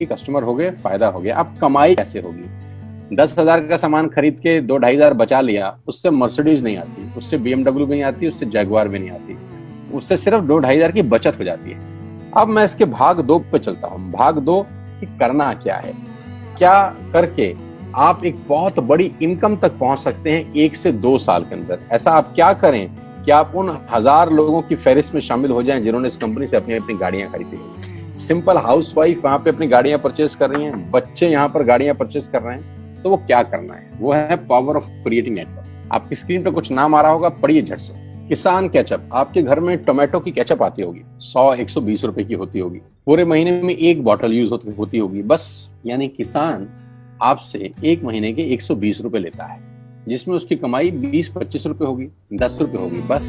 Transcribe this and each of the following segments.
Customer हो गए, फायदा हो गया। अब कमाई कैसे होगी? 10,000 का सामान खरीद के 2-2,500 बचा लिया, उससे मर्सिडीज नहीं आती, उससे BMW भी नहीं आती, उससे जैगवार भी नहीं आती, उससे सिर्फ 2-2,500 की बचत हो जाती है। अब मैं इसके भाग 2 पे चलता हूँ। भाग 2 कि करना क्या है, क्या करके आप एक बहुत बड़ी इनकम तक पहुंच सकते हैं 1 से 2 साल के अंदर। ऐसा आप क्या करें कि आप उन 1000 लोगों की फहरिस्त में शामिल हो जाएं जिन्होंने इस कंपनी से अपनी अपनी गाड़ियां खरीदी। सिंपल हाउसवाइफ वहां पे अपनी गाड़ियां परचेज कर रही हैं, बच्चे यहाँ पर गाड़ियां परचेज कर रहे हैं। तो वो क्या करना है, वो है पावर ऑफ क्रिएटिंग नेटवर्क। आपकी स्क्रीन पर कुछ नाम आ रहा होगा, पढ़िए झट से। किसान केचप, आपके घर में टोमेटो की केचप आती होगी, 100-120 रुपए की होती होगी, पूरे महीने में 1 बॉटल यूज होती होगी बस। यानी किसान आपसे 1 महीने के 120 रुपए लेता है, जिसमें उसकी कमाई 20-25 रुपए होगी, 10 रुपए होगी बस।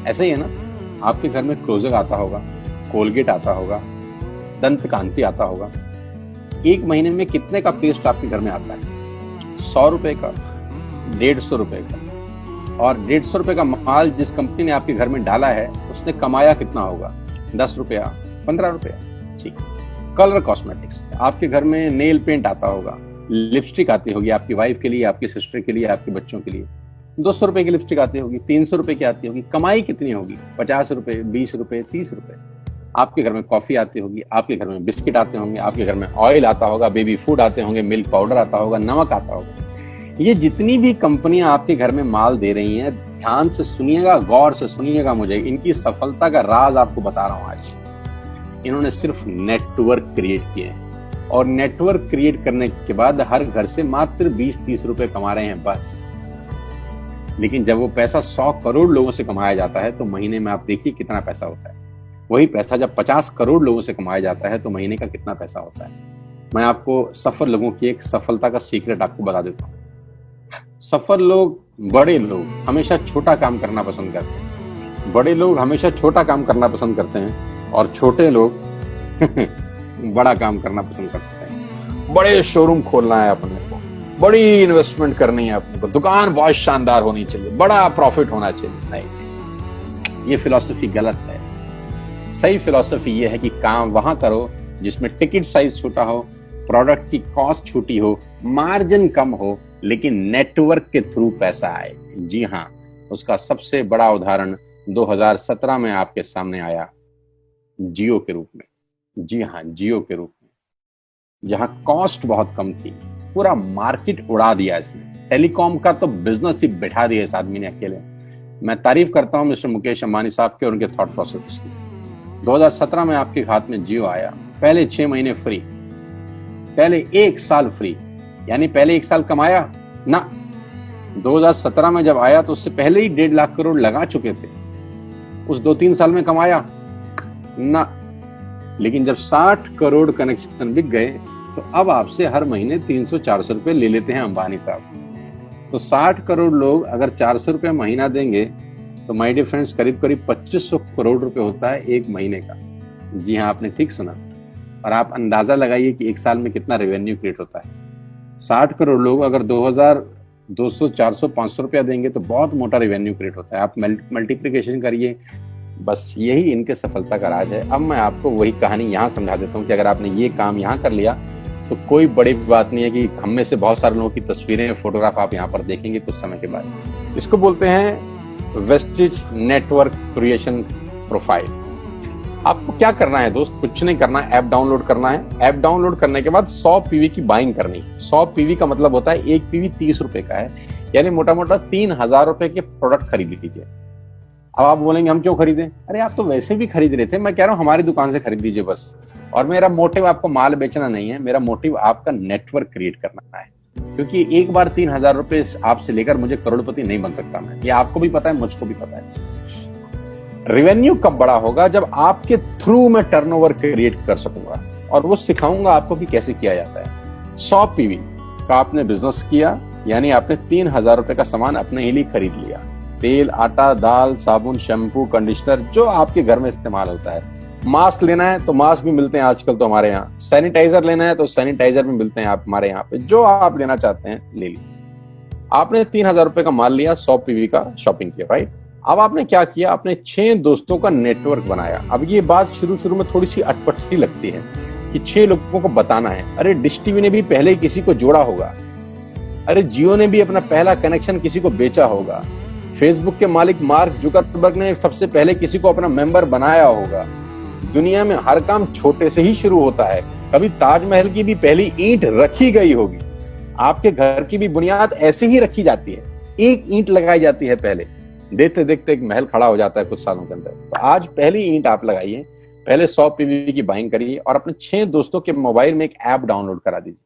ऐसा ही है ना, आपके घर में क्लोजर आता होगा, कोलगेट आता होगा, दंत कांति आता होगा। 1 महीने में कितने का पेस्ट आपके घर में आता है? 100 रुपए का, 150 रुपए का। और 150 रुपए का माल जिस कंपनी ने आपके घर में डाला है, उसने कमाया कितना होगा? 10 रुपया, 15 रुपया। ठीक। कलर कॉस्मेटिक्स, आपके घर में नेल पेंट आता होगा, लिपस्टिक आती होगी आपकी वाइफ के लिए, आपकी सिस्टर के लिए, आपके बच्चों के लिए। 200 रुपए की लिपस्टिक आती होगी, 300 रुपए की आती होगी। कमाई कितनी होगी? 50 रुपए, 20 रुपए, 30 रुपए। आपके घर में कॉफी आती होगी, आपके घर में बिस्किट आते होंगे, आपके घर में ऑयल आता होगा, बेबी फूड आते होंगे, मिल्क पाउडर आता होगा, नमक आता होगा। ये जितनी भी कंपनियां आपके घर में माल दे रही हैं, ध्यान से सुनिएगा, गौर से सुनिएगा, मुझे इनकी सफलता का राज आपको बता रहा हूं आज। इन्होंने सिर्फ नेटवर्क क्रिएट किए हैं, और नेटवर्क क्रिएट करने के बाद हर घर से मात्र 20-30 रुपए कमा रहे हैं बस। लेकिन जब वो पैसा 100 करोड़ लोगों से कमाया जाता है तो महीने में आप देखिए कितना पैसा होता है। वही पैसा जब 50 करोड़ लोगों से कमाया जाता है तो महीने का कितना पैसा होता है। मैं आपको सफल लोगों की एक सफलता का सीक्रेट आपको बता देता हूँ। सफल लोग, बड़े लोग हमेशा छोटा काम करना पसंद करते हैं, बड़े लोग हमेशा छोटा काम करना पसंद करते हैं, और छोटे लोग बड़ा काम करना पसंद करते हैं। बड़े शोरूम खोलना है अपने को, बड़ी इन्वेस्टमेंट करनी है अपने को, दुकान बहुत शानदार होनी चाहिए, बड़ा प्रॉफिट होना चाहिए। नहीं, ये फिलॉसफी गलत है। सही फिलॉसफी ये है कि काम वहां करो जिसमें टिकट साइज छोटा हो, प्रोडक्ट की कॉस्ट छोटी हो, मार्जिन कम हो, लेकिन नेटवर्क के थ्रू पैसा आए। जी हाँ, उसका सबसे बड़ा उदाहरण 2017 में आपके सामने आया, जियो के रूप में। जी हाँ, जियो के रूप में, जहां कॉस्ट बहुत कम थी, पूरा मार्केट उड़ा दिया इसने। टेलीकॉम का तो बिजनेस ही बैठा दिया इस आदमी ने अकेले। मैं तारीफ करता हूं मिस्टर मुकेश अंबानी साहब के और उनके थॉट प्रोसेस की। 2017 में आपके हाथ में जियो आया, पहले 6 महीने फ्री, पहले 1 साल फ्री। यानी पहले 1 साल कमाया ना। 2017 में जब आया तो उससे पहले ही 1.5 लाख करोड़ लगा चुके थे। उस 2-3 साल में कमाया ना। लेकिन जब 60 करोड़ कनेक्शन बिक गए तो अब आपसे हर महीने 300-400 रुपए ले लेते हैं अंबानी साहब। तो 60 करोड़ लोग अगर 400 रुपए महीना देंगे तो माय डियर फ्रेंड्स, करीब करीब 2500 करोड़ रुपए होता है 1 महीने का। जी हाँ, आपने ठीक सुना। और आप अंदाजा लगाइए कि 1 साल में कितना रेवेन्यू क्रिएट होता है। 60 करोड़ लोग अगर 2200, 400, 500 रुपया देंगे तो बहुत मोटा रेवेन्यू क्रिएट होता है। आप मल्टीप्लिकेशन करिए, बस यही इनके सफलता का राज है। अब मैं आपको वही कहानी यहाँ समझा देता हूँ कि अगर आपने ये काम यहाँ कर लिया तो कोई बड़ी बात नहीं है कि हम में से बहुत सारे लोगों की तस्वीरें, फोटोग्राफ आप यहाँ पर देखेंगे कुछ समय के बाद। इसको बोलते हैं वेस्टिज नेटवर्क क्रिएशन प्रोफाइल। आपको क्या करना है दोस्त? कुछ नहीं करना है, ऐप डाउनलोड करना है। ऐप डाउनलोड करने के बाद 100 पीवी की बाइंग करनी है। 100 पीवी का मतलब होता है 1 पीवी 30 रुपए का है, यानी मोटा मोटा 3000 रुपए के प्रोडक्ट खरीद लीजिए। अब आप बोलेंगे हम क्यों खरीदें? अरे आप तो वैसे भी खरीद रहे थे, मैं कह रहा हूं हमारी दुकान से खरीद लीजिए बस। और मेरा मोटिव आपको माल बेचना नहीं है, मेरा मोटिव आपका नेटवर्क क्रिएट करना है। क्योंकि एक बार 3000 रुपए आपसे लेकर मुझे करोड़पति नहीं बन सकता मैं, ये आपको भी पता है, मुझको भी पता है। रेवेन्यू कब बड़ा होगा? जब आपके थ्रू मैं टर्नओवर क्रिएट कर सकूंगा, और वो सिखाऊंगा आपको कि कैसे किया जाता है। 100 पीवी का आपने बिजनेस किया, यानी आपने 3000 रुपए का सामान अपने ही लिए खरीद लिया। तेल, आटा, दाल, साबुन, शैम्पू, कंडीशनर, जो आपके घर में इस्तेमाल होता है। मास्क लेना है तो मास्क भी मिलते हैं आजकल तो हमारे यहाँ। सैनिटाइजर लेना है तो सैनिटाइजर भी मिलते हैं आप हमारे यहाँ पे। जो आप लेना चाहते हैं ले लीजिए। आपने 3000 रुपए का माल लिया, 100 पीवी का शॉपिंग किया, राइट? अब आपने क्या किया? आपने 6 दोस्तों का नेटवर्क बनाया। अब ये बात शुरू शुरू में थोड़ी सी अटपटी लगती है, कि 6 लोगों को बताना है। अरे डिश टीवी ने भी पहले किसी को जोड़ा होगा, अरे जियो ने भी अपना पहला कनेक्शन किसी को बेचा होगा, फेसबुक के मालिक मार्क जुकरबर्ग ने सबसे पहले किसी को अपना मेंबर बनाया होगा। दुनिया में हर काम छोटे से ही शुरू होता है। कभी ताजमहल की भी पहली ईंट रखी गई होगी, आपके घर की भी बुनियाद ऐसे ही रखी जाती है, एक ईंट लगाई जाती है पहले, देखते देखते एक महल खड़ा हो जाता है कुछ सालों के अंदर। तो आज पहली ईंट आप लगाइए, पहले 100 पीवी की बाइंग करिए और अपने 6 दोस्तों के मोबाइल में एक ऐप डाउनलोड करा दीजिए।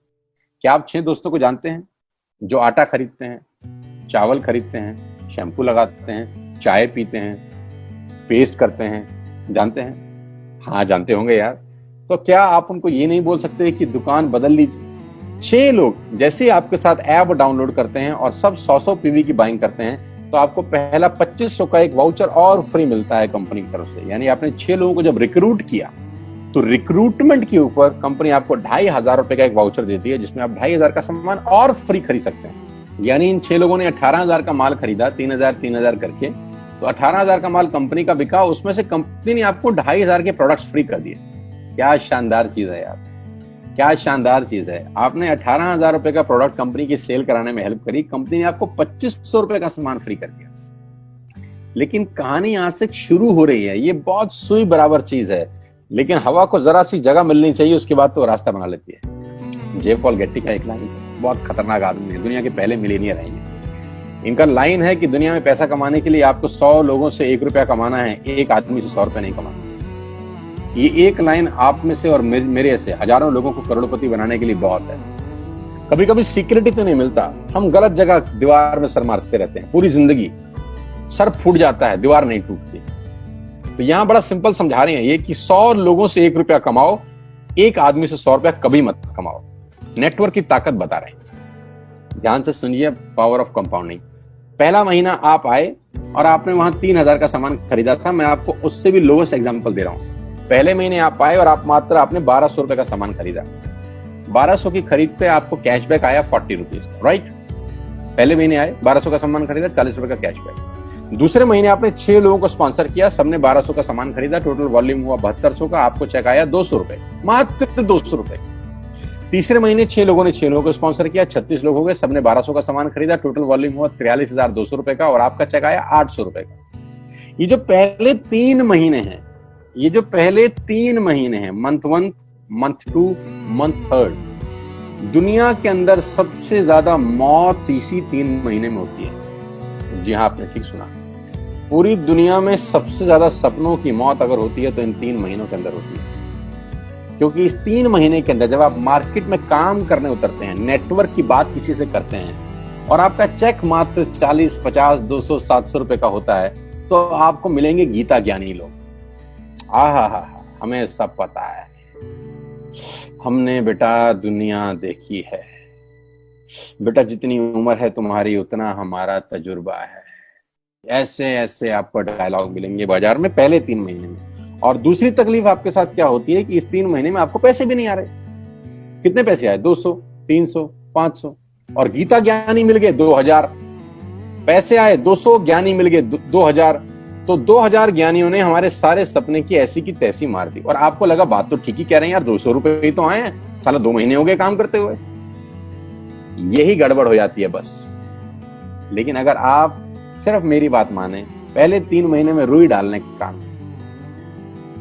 क्या आप 6 दोस्तों को जानते हैं जो आटा खरीदते हैं, चावल खरीदते हैं, शैम्पू लगाते हैं, चाय पीते हैं, पेस्ट करते हैं? जानते हैं? हाँ जानते होंगे यार। तो क्या आप उनको ये नहीं बोल सकते कि दुकान बदल लीजिए? 6 लोग जैसे आपके साथ ऐप डाउनलोड करते हैं और सब 100 पीवी की बाइंग करते हैं तो आपको पहला 2500 का एक वाउचर और फ्री मिलता है कंपनी की तरफ से। यानी आपने 6 लोगों को जब रिक्रूट किया तो रिक्रूटमेंट के ऊपर कंपनी आपको 2500 रुपए का एक वाउचर देती है जिसमें आप 2500 का सामान और फ्री खरीद सकते हैं। यानी इन 6 लोगों ने 18,000 का माल खरीदा, 3,000 करके, तो 18,000 का माल कंपनी का बिका, उसमें से कंपनी ने आपको 2500 के प्रोडक्ट्स फ्री कर दिए। क्या शानदार चीज है यार, क्या शानदार चीज है। आपने 18,000 रुपए का प्रोडक्ट कंपनी की सेल कराने में हेल्प करी, कंपनी ने आपको 2500 रुपए का सामान फ्री कर दिया। लेकिन कहानी यहां से शुरू हो रही है। ये बहुत सुई बराबर चीज है, लेकिन हवा को जरा सी जगह मिलनी चाहिए, उसके बाद तो रास्ता बना लेती है। जे पॉल गेट्टी का एक लाइन, बहुत खतरनाक आदमी है, दुनिया के पहले मिलेनियर हैं ये। इनका लाइन है कि दुनिया में पैसा कमाने के लिए आपको 100 लोगों से 1 रुपया कमाना है, एक आदमी से 100 रुपया नहीं कमाना। ये एक लाइन आप में से और मेरे से हजारों लोगों को करोड़पति बनाने के लिए बहुत है। कभी कभी सिक्योरिटी तो नहीं मिलता, हम गलत जगह दीवार में सर मारते रहते हैं, पूरी जिंदगी सर फूट जाता है, दीवार नहीं टूटती। तो यहां बड़ा सिंपल समझा रहे हैं ये कि 100 लोगों से 1 रुपया कमाओ, एक आदमी से 100 रुपया कभी मत कमाओ। नेटवर्क की ताकत बता रहे हैं, ध्यान से सुनिए, पावर ऑफ कंपाउंडिंग। पहला महीना आप आए और आपने वहां 3,000 का सामान खरीदा था, मैं आपको उससे भी लोवेस्ट एग्जांपल दे रहा हूं। पहले महीने आप आए और आप मात्र आपने 1200 रुपए का सामान खरीदा, 1200 की खरीद पे आपको कैशबैक आया 40 रुपीज, राइट? पहले महीने आए, 1200 का सामान खरीदा, 40 रुपए का कैशबैक। दूसरे महीने आपने 6 लोगों को स्पॉन्सर किया, सबने 1200 का सामान खरीदा, टोटल वॉल्यूम हुआ 7200 का, आपको चेक आया 200 रुपए, मात्र 200 रुपए। तीसरे महीने 6 लोगों ने 6 लोगों को स्पॉन्सर किया, 36 लोग हो गए, सबने 1200 का सामान खरीदा, टोटल वॉल्यूम हुआ 43,200 रुपए का, और आपका चेक आया 800 रुपए का। ये जो पहले 3 महीने हैं, ये जो पहले 3 महीने हैं, मंथ 1, मंथ 2, मंथ 3, दुनिया के अंदर सबसे ज्यादा मौत इसी 3 महीने में होती है। जी हाँ, आपने ठीक सुना, पूरी दुनिया में सबसे ज्यादा सपनों की मौत अगर होती है तो इन 3 महीनों के अंदर होती है। क्योंकि इस 3 महीने के अंदर जब आप मार्केट में काम करने उतरते हैं, नेटवर्क की बात किसी से करते हैं और आपका चेक मात्र 40, 50, 200, 700 रुपए का होता है, तो आपको मिलेंगे गीता ज्ञानी लोग। आहा, हमें सब पता है, हमने बेटा दुनिया देखी है, बेटा जितनी उम्र है तुम्हारी उतना हमारा तजुर्बा है। ऐसे ऐसे आपको डायलॉग मिलेंगे बाजार में पहले 3 महीने में। और दूसरी तकलीफ आपके साथ क्या होती है कि इस 3 महीने में आपको पैसे भी नहीं आ रहे। कितने पैसे आए? 200, 300, 500, और गीता ज्ञानी मिल गए 2000। पैसे आए 200, ज्ञानी मिल गए 2000, तो 2000 ज्ञानियों ने हमारे सारे सपने की ऐसी की तैसी मार दी। और आपको लगा बात तो ठीक ही कह रहे हैं यार, 200 रुपए ही तो आए हैं, साला 2 महीने हो गए काम करते हुए। यही गड़बड़ हो जाती है बस। लेकिन अगर आप सिर्फ मेरी बात माने, पहले 3 महीने में रुई डालने का काम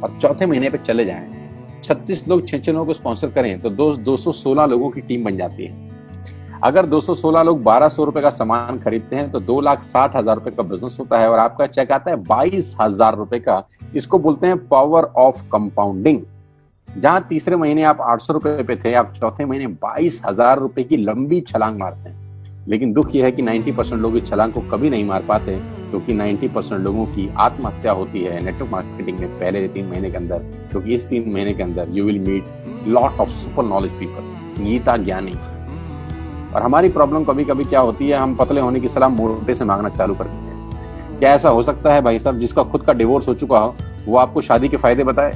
और चौथे महीने पे चले जाएं, 36 लोग 6 लोगों को स्पॉन्सर करें तो 216 लोगों की टीम बन जाती है। अगर 216 लोग 1200 रुपए का सामान खरीदते हैं तो 2,60,000 रुपए का बिजनेस होता है और आपका चेक आता है 22,000 रुपए का। इसको बोलते हैं पावर ऑफ कंपाउंडिंग। जहां तीसरे महीने आप 800 रुपए पे थे, आप चौथे महीने 22,000 रुपए की लंबी छलांग मारते हैं। लेकिन दुख यह है कि 90% लोग इस छलांग को कभी नहीं मार पाते, क्योंकि 90% लोगों की आत्महत्या होती है नेटवर्क मार्केटिंग में पहले 3 महीने के अंदर। क्योंकि इस 3 महीने के अंदर you will meet lot of super knowledge people, Gita ज्ञानी। और हमारी प्रॉब्लम कभी कभी क्या होती है, हम पतले होने की सलाह मोटे से मांगना चालू करते हैं। क्या ऐसा हो सकता है भाई साहब, जिसका खुद का डिवोर्स हो चुका हो वो आपको शादी के फायदे बताए?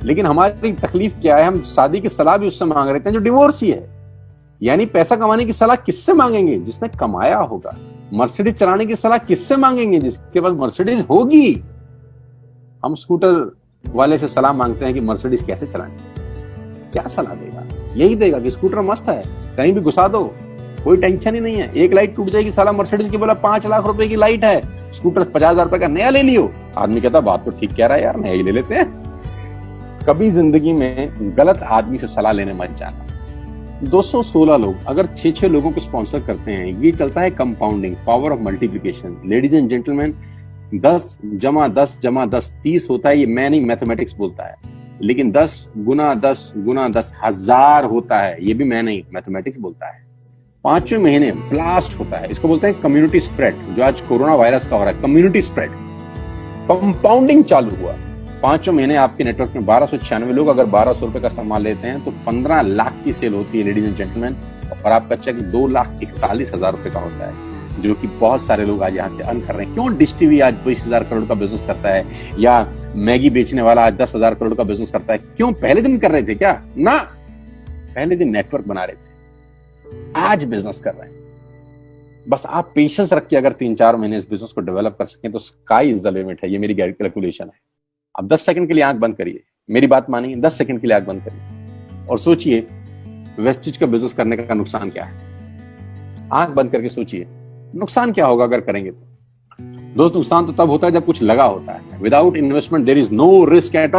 लेकिन हमारी तकलीफ क्या है, हम शादी की सलाह भी उससे मांग रहे हैं जो डिवोर्स ही है। यानी पैसा कमाने की सलाह किससे मांगेंगे? जिसने कमाया होगा। मर्सिडीज चलाने की सलाह किससे मांगेंगे? जिसके पास मर्सिडीज होगी। हम स्कूटर वाले से सलाह मांगते हैं कि मर्सिडीज कैसे चलाएं। क्या सलाह देगा? यही देगा कि स्कूटर मस्त है, कहीं भी घुसा दो, कोई टेंशन ही नहीं है। एक लाइट टूट जाएगी, साला मर्सिडीज की बोला 5 लाख रुपए की लाइट है, स्कूटर 50,000 रुपए का नया ले लियो। आदमी कहता बात तो ठीक कह रहा है यार, नया ही ले लेते हैं। कभी जिंदगी में गलत आदमी से सलाह लेने मत जाना। 216 लोग अगर 6-6 लोगों को स्पॉन्सर करते हैं, ये चलता है compounding, power of multiplication. Ladies and gentleman, 10 जमा 10 जमा 10 30 होता है। ये मैं नहीं, मैथमेटिक्स बोलता है। लेकिन 10 गुना 10 गुना 10 1000 होता है। ये भी मैं नहीं, मैथमेटिक्स बोलता है। 5वें महीने ब्लास्ट होता है, इसको बोलते हैं कम्युनिटी स्प्रेड, जो आज कोरोना वायरस का हो रहा है। कम्युनिटी स्प्रेड, कंपाउंडिंग चालू हुआ। 5वें महीने आपके नेटवर्क में 1296 लोग अगर 1200 रुपए का सामान लेते हैं तो 15 लाख की सेल होती है लेडीज एंड जेंटलमैन। और आपका चेक 2,41,000 रुपए का होता है, जो कि बहुत सारे लोग आज यहाँ से अर्न कर रहे हैं। क्यों डिश टीवी आज 20,000 करोड़ का बिजनेस करता है, या मैगी बेचने वाला आज 10,000 करोड़ का बिजनेस करता है? क्यों? पहले दिन कर रहे थे क्या? ना, पहले दिन नेटवर्क बना रहे थे, आज बिजनेस कर रहे हैं। बस आप पेशेंस रख के अगर 3-4 महीने इस बिजनेस को डेवलप कर सकें तो स्काई इज द लिमिट है। ये मेरी कैलकुलेशन है। अब 10 सेकंड के लिए आंख बंद करिए, मेरी बात मानिए, 10 सेकंड के लिए आंख बंद करिए और सोचिए वेस्टेज का बिजनेस करने का नुकसान क्या है। आंख बंद करके सोचिए नुकसान क्या होगा अगर करेंगे तो। दोस्त, नुकसान तो तब होता है जब कुछ लगा होता है। Without investment there is no risk at all.